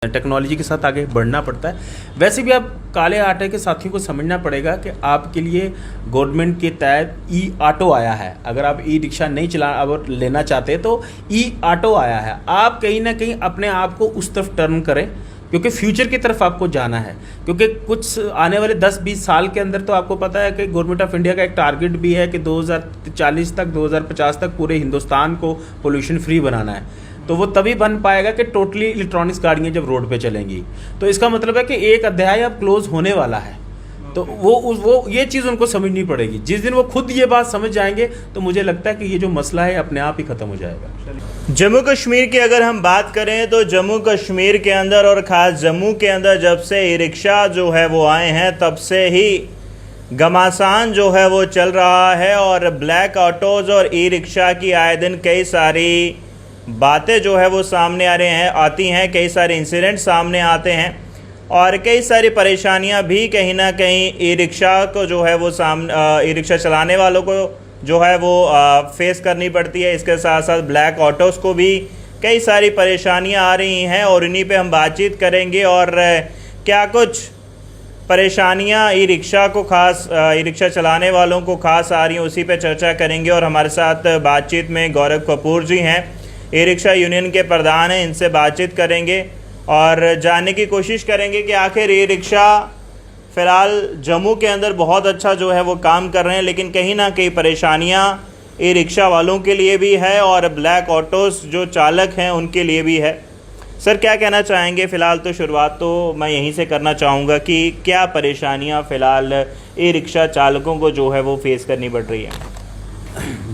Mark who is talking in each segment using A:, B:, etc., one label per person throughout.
A: Technology के साथ आगे बढ़ना पड़ता है। वैसे भी आप काले आटे के साथियों को समझना पड़ेगा कि आपके लिए गवर्नमेंट के तहत ई ऑटो आया है। अगर आप ई रिक्शा नहीं चला अब लेना चाहते तो ई ऑटो आया है। आप कहीं ना कहीं अपने आप को उस तरफ टर्न करें, क्योंकि फ्यूचर की तरफ आपको जाना है। क्योंकि कुछ आने वाले 10-20 साल के अंदर तो आपको पता है कि गवर्नमेंट ऑफ इंडिया का एक टारगेट भी है कि 2040 तक 2050 तक पूरे हिंदुस्तान को पोल्यूशन फ्री बनाना है। तो वो तभी बन पाएगा कि टोटली इलेक्ट्रॉनिक्स गाड़ियाँ जब रोड पे चलेंगी। तो इसका मतलब है कि एक अध्याय अब क्लोज होने वाला है। तो वो ये चीज़ उनको समझनी पड़ेगी। जिस दिन वो खुद ये बात समझ जाएंगे तो मुझे लगता है कि ये जो मसला है अपने आप ही ख़त्म हो जाएगा।
B: जम्मू कश्मीर की अगर हम बात करें तो जम्मू कश्मीर के अंदर और ख़ास जम्मू के अंदर जब से ई रिक्शा जो है वो आए हैं तब से ही घमासान जो है वो चल रहा है। और ब्लैक ऑटोज़ और ई रिक्शा की आए दिन कई सारी बातें जो है वो सामने आती हैं, कई सारे इंसिडेंट सामने आते हैं और कई सारी परेशानियां भी कहीं ना कहीं ई रिक्शा को जो है वो ई रिक्शा चलाने वालों को जो है वो फेस करनी पड़ती है। इसके साथ साथ ब्लैक ऑटोज़ को भी कई सारी परेशानियां आ रही हैं और इन्हीं पे हम बातचीत करेंगे। और क्या कुछ परेशानियां ई रिक्शा को खास ई रिक्शा चलाने वालों को खास आ रही हैं उसी पे चर्चा करेंगे। और हमारे साथ बातचीत में गौरव कपूर जी हैं, ई रिक्शा यूनियन के प्रधान हैं, इनसे बातचीत करेंगे और जानने की कोशिश करेंगे कि आखिर ई रिक्शा फ़िलहाल जम्मू के अंदर बहुत अच्छा जो है वो काम कर रहे हैं, लेकिन कहीं ना कहीं परेशानियां ई रिक्शा वालों के लिए भी है और ब्लैक ऑटोज़ जो चालक हैं उनके लिए भी है। सर क्या कहना चाहेंगे? फ़िलहाल तो शुरुआत तो मैं यहीं से करना चाहूँगा कि क्या परेशानियाँ फ़िलहाल ई रिक्शा चालकों को जो है वो फेस करनी पड़ रही है?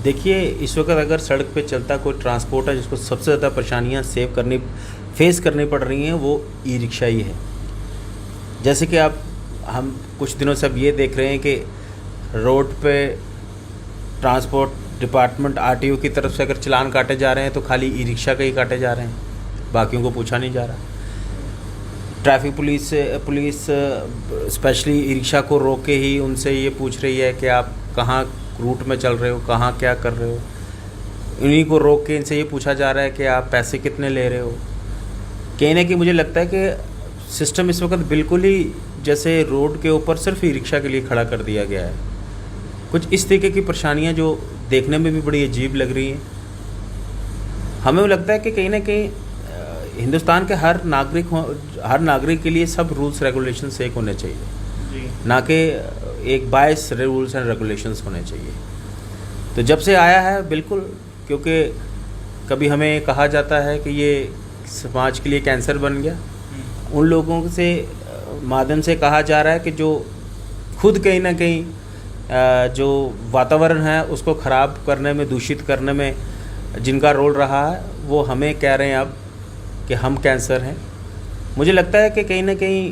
A: देखिए, इस वक्त अगर सड़क पे चलता कोई ट्रांसपोर्ट है जिसको सबसे ज़्यादा परेशानियाँ फेस करनी पड़ रही हैं वो ई रिक्शा ही है। जैसे कि हम कुछ दिनों से अब ये देख रहे हैं कि रोड पे ट्रांसपोर्ट डिपार्टमेंट आरटीओ की तरफ से अगर चालान काटे जा रहे हैं तो खाली ई रिक्शा का ही काटे जा रहे हैं, बाकियों को पूछा नहीं जा रहा। Traffic police specially e rickshaw को रोक के ही उनसे ये पूछ रही है कि आप कहाँ रूट में चल रहे हो, कहाँ क्या कर रहे हो। इन्हीं को रोक के इनसे ये पूछा जा रहा है कि आप पैसे कितने ले रहे हो। कहने की मुझे लगता है कि सिस्टम इस वक्त बिल्कुल ही जैसे रोड के ऊपर सिर्फ ई रिक्शा के लिए खड़ा कर दिया गया है। कुछ इस तरीके की परेशानियाँ जो देखने में भी बड़ी अजीब लग रही हैं। हमें लगता है कि कहीं ना कहीं हिंदुस्तान के हर नागरिक के लिए सब रूल्स रेगुलेशंस एक होने चाहिए, ना कि एक बायस रूल्स एंड रेगुलेशंस होने चाहिए। तो जब से आया है बिल्कुल, क्योंकि कभी हमें कहा जाता है कि ये समाज के लिए कैंसर बन गया, उन लोगों से माध्यम से कहा जा रहा है कि जो खुद कहीं ना कहीं जो वातावरण है उसको ख़राब करने में, दूषित करने में जिनका रोल रहा है वो हमें कह रहे हैं अब कि हम कैंसर हैं। मुझे लगता है कि कहीं ना कहीं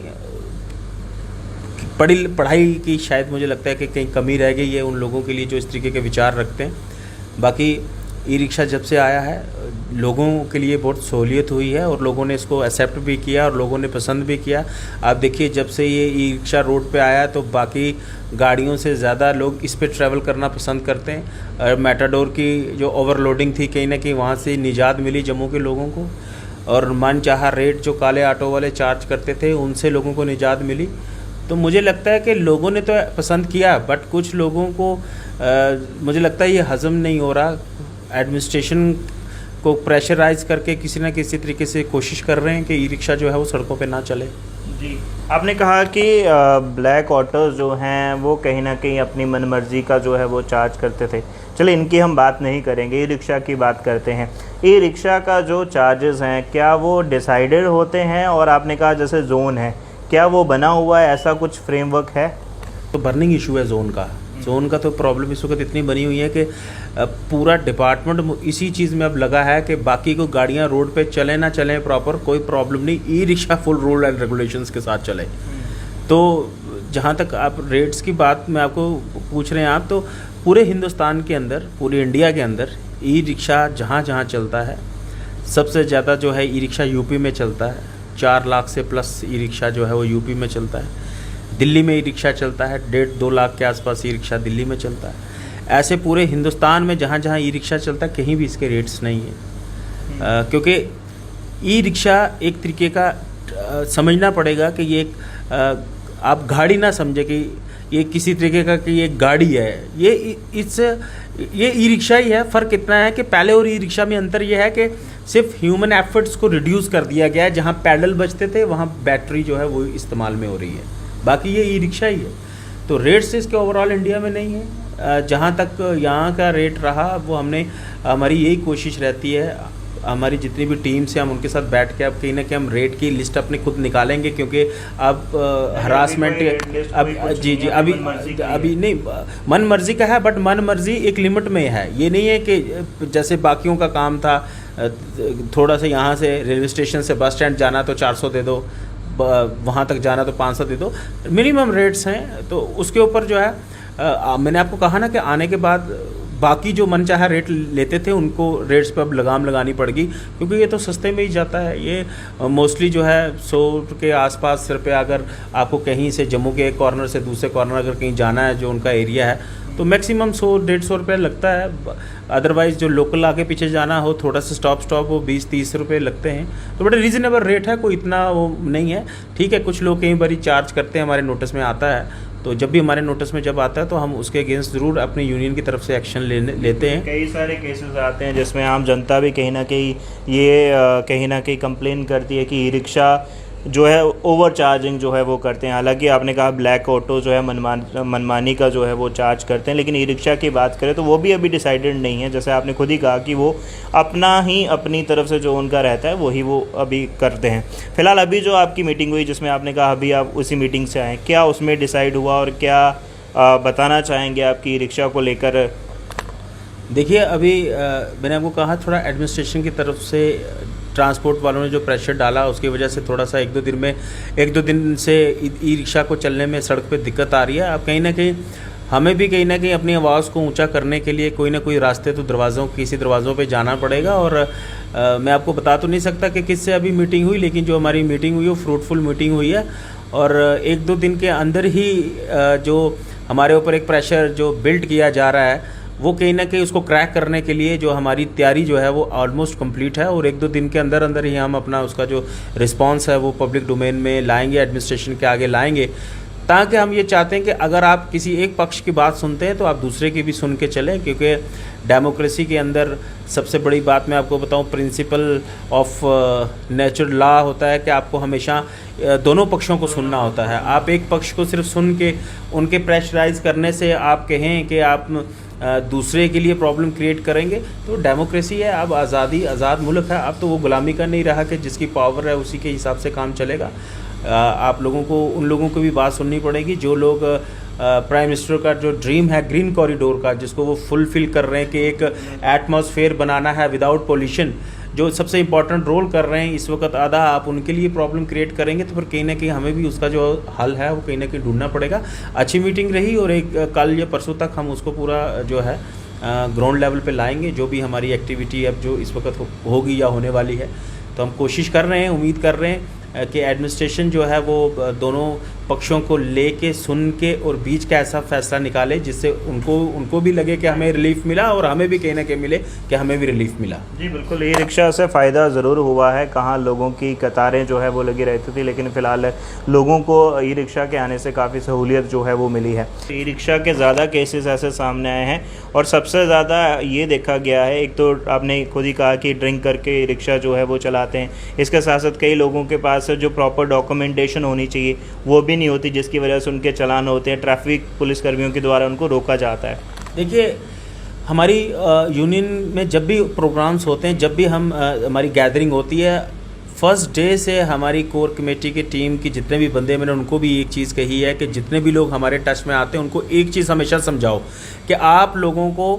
A: पढ़ाई की शायद मुझे लगता है कि कहीं कमी रह गई है उन लोगों के लिए जो इस तरीके के विचार रखते हैं। बाकी ई रिक्शा जब से आया है लोगों के लिए बहुत सहूलियत हुई है और लोगों ने इसको एक्सेप्ट भी किया और लोगों ने पसंद भी किया। आप देखिए, जब से ये ई रिक्शा रोड पे आया तो बाकी गाड़ियों से ज़्यादा लोग इस पे ट्रैवल करना पसंद करते हैं। मेटाडोर की जो ओवरलोडिंग थी कहीं ना कहीं वहाँ से निजात मिली जम्मू के लोगों को, और मनचाहा रेट जो काले ऑटो वाले चार्ज करते थे उनसे लोगों को निजात मिली। तो मुझे लगता है कि लोगों ने तो पसंद किया, बट कुछ लोगों को मुझे लगता है ये हज़म नहीं हो रहा। एडमिनिस्ट्रेशन को प्रेशराइज करके किसी न किसी तरीके से कोशिश कर रहे हैं कि ई रिक्शा जो है वो सड़कों पे ना चले।
B: जी, आपने कहा कि ब्लैक ऑटोज़ जो हैं वो कहीं ना कहीं अपनी मनमर्जी का जो है वो चार्ज करते थे। चलिए इनकी हम बात नहीं करेंगे, ई रिक्शा की बात करते हैं। ई रिक्शा का जो चार्जेस हैं क्या वो डिसाइडेड होते हैं? और आपने कहा जैसे जोन है, क्या वो बना हुआ है, ऐसा कुछ फ्रेमवर्क है?
A: तो बर्निंग इशू है जोन का तो प्रॉब्लम इस वक्त इतनी बनी हुई है कि पूरा डिपार्टमेंट इसी चीज़ में अब लगा है कि बाकी को गाड़ियां रोड पे चलें ना चलें प्रॉपर कोई प्रॉब्लम नहीं, e rickshaw full rule and regulations के साथ चले। तो जहां तक आप रेट्स की बात में आपको पूछ रहे हैं आप, तो पूरे हिंदुस्तान के अंदर, पूरे इंडिया के अंदर ई रिक्शा जहाँ जहाँ चलता है सबसे ज़्यादा जो है ई रिक्शा यूपी में चलता है। 4 लाख से प्लस ई रिक्शा जो है वो यूपी में चलता है। दिल्ली में ई रिक्शा चलता है 1.5-2 लाख के आसपास ई रिक्शा दिल्ली में चलता है। ऐसे पूरे हिंदुस्तान में जहाँ जहाँ ई रिक्शा चलता है कहीं भी इसके रेट्स नहीं है, क्योंकि ई रिक्शा एक तरीके का समझना पड़ेगा कि ये आप गाड़ी ना समझे कि ये किसी तरीके का कि ये गाड़ी है। ये ई रिक्शा ही है। फ़र्क इतना है कि पहले और ई रिक्शा में अंतर ये है कि सिर्फ ह्यूमन एफर्ट्स को रिड्यूस कर दिया गया है। जहाँ पैडल बचते थे वहाँ बैटरी जो है वो इस्तेमाल में हो रही है, बाकी ये ई रिक्शा ही है। तो रेट्स इसके ओवरऑल इंडिया में नहीं है। जहाँ तक यहाँ का रेट रहा वो हमने, हमारी यही कोशिश रहती है, हमारी जितनी भी टीम्स हैं हम उनके साथ बैठ के अब कहीं ना कहीं हम रेट की लिस्ट अपने खुद निकालेंगे, क्योंकि अब हरासमेंट अब जी अभी नहीं, मन मर्जी का है, बट मन मर्जी एक लिमिट में है। ये नहीं है कि जैसे बाकियों का काम था थोड़ा सा यहाँ से रेलवे स्टेशन से बस स्टैंड जाना तो 400 दे दो, वहाँ तक जाना तो 500 दे दो, मिनिमम रेट्स हैं। तो उसके ऊपर जो है मैंने आपको कहा ना कि आने के बाद बाकी जो मन चाहा रेट लेते थे उनको रेट्स पर अब लगाम लगानी पड़ेगी, क्योंकि ये तो सस्ते में ही जाता है। ये मोस्टली जो है 100 के आसपास रुपये, अगर आपको कहीं से जम्मू के एक कॉर्नर से दूसरे कॉर्नर अगर कहीं जाना है जो उनका एरिया है तो मैक्सिमम 100-150 रुपये लगता है। अदरवाइज़ जो लोकल आगे पीछे जाना हो थोड़ा सा स्टॉप वो 20-30 रुपये लगते हैं। तो बड़ा रीज़नेबल रेट है, कोई इतना वो नहीं है। ठीक है, कुछ लोग कई बार चार्ज करते हैं, हमारे नोटिस में आता है, तो जब भी हमारे नोटिस में जब आता है तो हम उसके अगेंस्ट ज़रूर अपने यूनियन की तरफ से एक्शन लेते हैं।
B: कई सारे केसेस आते हैं जिसमें आम जनता भी कहीं ना कहीं कंप्लेन करती है कि ई रिक्शा जो है ओवर चार्जिंग जो है वो करते हैं। हालांकि आपने कहा ब्लैक ऑटो जो है मनमानी का जो है वो चार्ज करते हैं, लेकिन ई रिक्शा की बात करें तो वो भी अभी डिसाइडेड नहीं है। जैसे आपने खुद ही कहा कि वो अपनी तरफ से जो उनका रहता है वही वो अभी करते हैं। फिलहाल अभी जो आपकी मीटिंग हुई जिसमें आपने कहा अभी आप उसी मीटिंग से आए, क्या उसमें डिसाइड हुआ और क्या बताना चाहेंगे आपकी ई रिक्शा को लेकर?
A: देखिए, अभी मैंने आपको कहा थोड़ा एडमिनिस्ट्रेशन की तरफ से ट्रांसपोर्ट वालों ने जो प्रेशर डाला उसकी वजह से थोड़ा सा एक दो दिन से ई रिक्शा को चलने में सड़क पे दिक्कत आ रही है। अब कहीं ना कहीं हमें भी कहीं ना कहीं अपनी आवाज़ को ऊंचा करने के लिए कोई ना कोई रास्ते तो किसी दरवाज़ों पे जाना पड़ेगा। और मैं आपको बता तो नहीं सकता कि किससे अभी मीटिंग हुई, लेकिन जो हमारी मीटिंग हुई वो फ्रूटफुल मीटिंग हुई है। और 1-2 दिन के अंदर ही जो हमारे ऊपर एक प्रेशर जो बिल्ड किया जा रहा है वो कहीं ना कहीं उसको क्रैक करने के लिए जो हमारी तैयारी जो है वो ऑलमोस्ट कंप्लीट है। और 1-2 दिन के अंदर ही हम अपना उसका जो रिस्पांस है वो पब्लिक डोमेन में लाएंगे, एडमिनिस्ट्रेशन के आगे लाएंगे, ताकि हम ये चाहते हैं कि अगर आप किसी एक पक्ष की बात सुनते हैं तो आप दूसरे की भी सुन के चलें। क्योंकि डेमोक्रेसी के अंदर सबसे बड़ी बात मैं आपको बताऊं, प्रिंसिपल ऑफ नेचुरल लॉ होता है कि आपको हमेशा दोनों पक्षों को सुनना होता है। आप एक पक्ष को सिर्फ सुन के उनके प्रेशराइज करने से आप कहें कि आप दूसरे के लिए प्रॉब्लम क्रिएट करेंगे तो डेमोक्रेसी है। अब आज़ाद मुल्क है, अब तो वो गुलामी का नहीं रहा कि जिसकी पावर है उसी के हिसाब से काम चलेगा। आप लोगों को उन लोगों को भी बात सुननी पड़ेगी जो लोग प्राइम मिनिस्टर का जो ड्रीम है ग्रीन कॉरिडोर का, जिसको वो फुलफिल कर रहे हैं कि एक एटमॉस्फेयर बनाना है विदाउट पोल्यूशन, जो सबसे इंपॉर्टेंट रोल कर रहे हैं इस वक्त आधा, आप उनके लिए प्रॉब्लम क्रिएट करेंगे तो फिर कहीं ना कहीं हमें भी उसका जो हल है वो कहीं ना कहीं ढूंढना पड़ेगा। अच्छी मीटिंग रही और एक कल या परसों तक हम उसको पूरा जो है ग्राउंड लेवल पे लाएंगे। जो भी हमारी एक्टिविटी अब जो इस वक्त होगी या होने वाली है, तो हम कोशिश कर रहे हैं, उम्मीद कर रहे हैं कि एडमिनिस्ट्रेशन जो है वो दोनों पक्षों को लेके सुन के और बीच का ऐसा फैसला निकाले जिससे उनको भी लगे कि हमें रिलीफ मिला और हमें भी कहीं ना कहीं मिले कि हमें भी रिलीफ मिला।
B: जी बिल्कुल, ई रिक्शा से फ़ायदा ज़रूर हुआ है। कहाँ लोगों की कतारें जो है वो लगी रहती थी, लेकिन फ़िलहाल लोगों को ई रिक्शा के आने से काफ़ी सहूलियत जो है वो मिली है। ई रिक्शा के ज़्यादा केसेस ऐसे सामने आए हैं और सबसे ज़्यादा ये देखा गया है, एक तो आपने खुद ही कहा कि ड्रिंक करके ई रिक्शा जो है वो चलाते हैं, इसके साथ साथ कई लोगों के पास जो प्रॉपर डॉक्यूमेंटेशन होनी चाहिए वो भी नहीं होती, जिसकी वजह से उनके चालान होते हैं, ट्रैफिक पुलिसकर्मियों के द्वारा उनको रोका जाता है।
A: देखिए, हमारी यूनियन में जब भी प्रोग्राम्स होते हैं, जब भी हमारी गैदरिंग होती है, फर्स्ट डे से हमारी कोर कमेटी की टीम की जितने भी बंदे, मैंने उनको भी एक चीज़ कही है कि जितने भी लोग हमारे टच में आते हैं उनको एक चीज़ हमेशा समझाओ कि आप लोगों को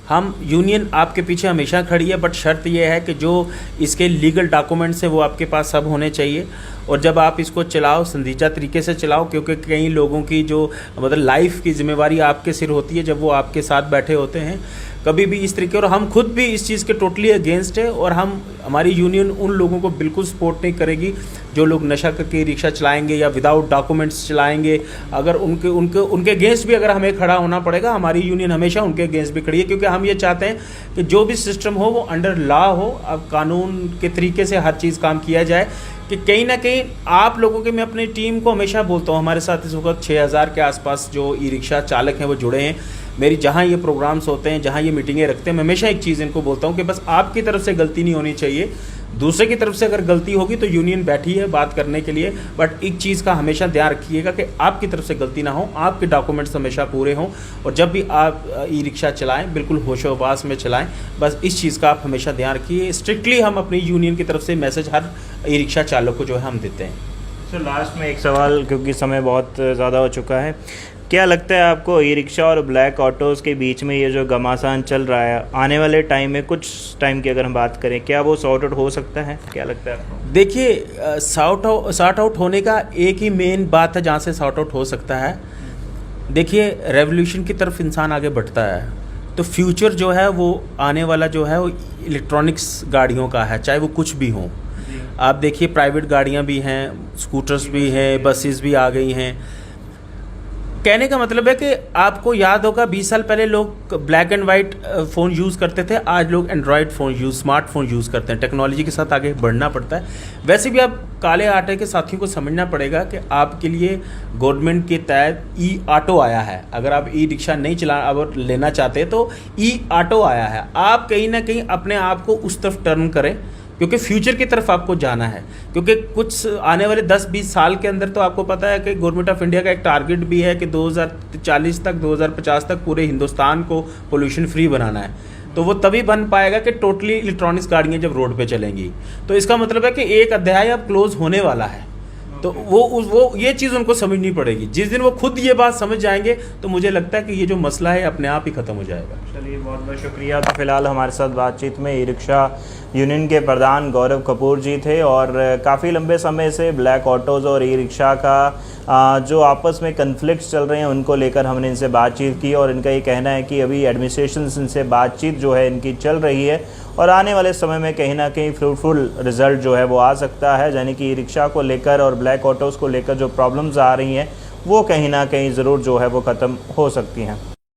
A: हम यूनियन आपके पीछे हमेशा खड़ी है, बट शर्त यह है कि जो इसके लीगल डॉक्यूमेंट्स हैं वो आपके पास सब होने चाहिए। और जब आप इसको चलाओ संजीदा तरीके से चलाओ, क्योंकि कई लोगों की जो मतलब लाइफ की जिम्मेवारी आपके सिर होती है जब वो आपके साथ बैठे होते हैं। कभी भी इस तरीके, और हम खुद भी इस चीज़ के टोटली अगेंस्ट है, और हमारी यूनियन उन लोगों को बिल्कुल सपोर्ट नहीं करेगी जो लोग नशा करके रिक्शा चलाएंगे या विदाउट डॉक्यूमेंट्स चलाएंगे। अगर उनके अगेंस्ट भी अगर हमें खड़ा होना पड़ेगा, हमारी यूनियन हमेशा उनके अगेंस्ट भी खड़ी है, क्योंकि हम ये चाहते हैं कि जो भी सिस्टम हो वो अंडर लॉ हो, अब कानून के तरीके से हर चीज़ काम किया जाए। कि कहीं ना कहीं आप लोगों के, मैं अपनी टीम को हमेशा बोलता हूँ, हमारे साथ इस वक्त 6000 के आसपास जो ई रिक्शा चालक हैं वो जुड़े हैं। मेरी जहाँ ये प्रोग्राम्स होते हैं, जहाँ ये मीटिंगें रखते हैं, मैं हमेशा एक चीज़ इनको बोलता हूँ कि बस आपकी तरफ से गलती नहीं होनी चाहिए, दूसरे की तरफ से अगर गलती होगी तो यूनियन बैठी है बात करने के लिए, बट एक चीज़ का हमेशा ध्यान रखिएगा कि आपकी तरफ से गलती ना हो, आपके डॉक्यूमेंट्स हमेशा पूरे हों, और जब भी आप ई रिक्शा चलाएं बिल्कुल होशोहवास में चलाएं। बस इस चीज़ का आप हमेशा ध्यान रखिए। स्ट्रिक्टली हम अपनी यूनियन की तरफ से मैसेज हर ई रिक्शा चालक को जो है हम देते हैं।
B: सर लास्ट में एक सवाल, क्योंकि समय बहुत ज़्यादा हो चुका है, क्या लगता है आपको ई रिक्शा और ब्लैक ऑटोज़ के बीच में ये जो घमासान चल रहा है, आने वाले टाइम में, कुछ टाइम की अगर हम बात करें, क्या वो सॉर्ट आउट हो सकता है? क्या लगता है आपको?
A: देखिए, सॉर्ट आउट होने का एक ही मेन बात है जहाँ से सॉर्ट आउट हो सकता है। देखिए, रेवोल्यूशन की तरफ इंसान आगे बढ़ता है, तो फ्यूचर जो है वो आने वाला जो है वो इलेक्ट्रॉनिक्स गाड़ियों का है, चाहे वो कुछ भी हों। आप देखिए, प्राइवेट गाड़ियाँ भी हैं, स्कूटर्स भी हैं, बसेस भी आ गई हैं। कहने का मतलब है कि आपको याद होगा 20 साल पहले लोग black and white phone use करते थे, आज लोग एंड्रॉयड फ़ोन स्मार्टफोन यूज़ करते हैं। टेक्नोलॉजी के साथ आगे बढ़ना पड़ता है। वैसे भी आप काले आटे के साथियों को समझना पड़ेगा कि आपके लिए गवर्नमेंट के तहत ई ऑटो आया है। अगर आप ई रिक्शा नहीं अब लेना चाहते तो ई ऑटो आया है। आप कहीं ना कहीं अपने आप को उस तरफ टर्न करें, क्योंकि फ्यूचर की तरफ आपको जाना है। क्योंकि कुछ आने वाले 10-20 साल के अंदर तो आपको पता है कि गवर्नमेंट ऑफ इंडिया का एक टारगेट भी है कि 2040 तक 2050 तक पूरे हिंदुस्तान को पोल्यूशन फ्री बनाना है। तो वो तभी बन पाएगा कि टोटली इलेक्ट्रॉनिक्स गाड़ियाँ जब रोड पे चलेंगी। तो इसका मतलब है कि एक अध्याय अब क्लोज होने वाला है। तो वो ये चीज़ उनको समझनी पड़ेगी। जिस दिन वो खुद ये बात समझ जाएंगे तो मुझे लगता है कि ये जो मसला है अपने आप ही ख़त्म हो जाएगा।
B: चलिए, बहुत बहुत शुक्रिया। तो फिलहाल हमारे साथ बातचीत में ई रिक्शा यूनियन के प्रधान गौरव कपूर जी थे, और काफ़ी लंबे समय से ब्लैक ऑटोज़ और ई रिक्शा का जो आपस में कन्फ्लिक्ट्स चल रहे हैं उनको लेकर हमने इनसे बातचीत की, और इनका ये कहना है कि अभी एडमिनिस्ट्रेशन इनसे बातचीत जो है इनकी चल रही है, और आने वाले समय में कहीं ना कहीं फ्रूटफुल रिजल्ट जो है वो आ सकता है। यानी कि ई रिक्शा को लेकर और ब्लैक ऑटोज़ को लेकर जो प्रॉब्लम्स आ रही हैं वो कहीं ना कहीं ज़रूर जो है वो ख़त्म हो सकती हैं।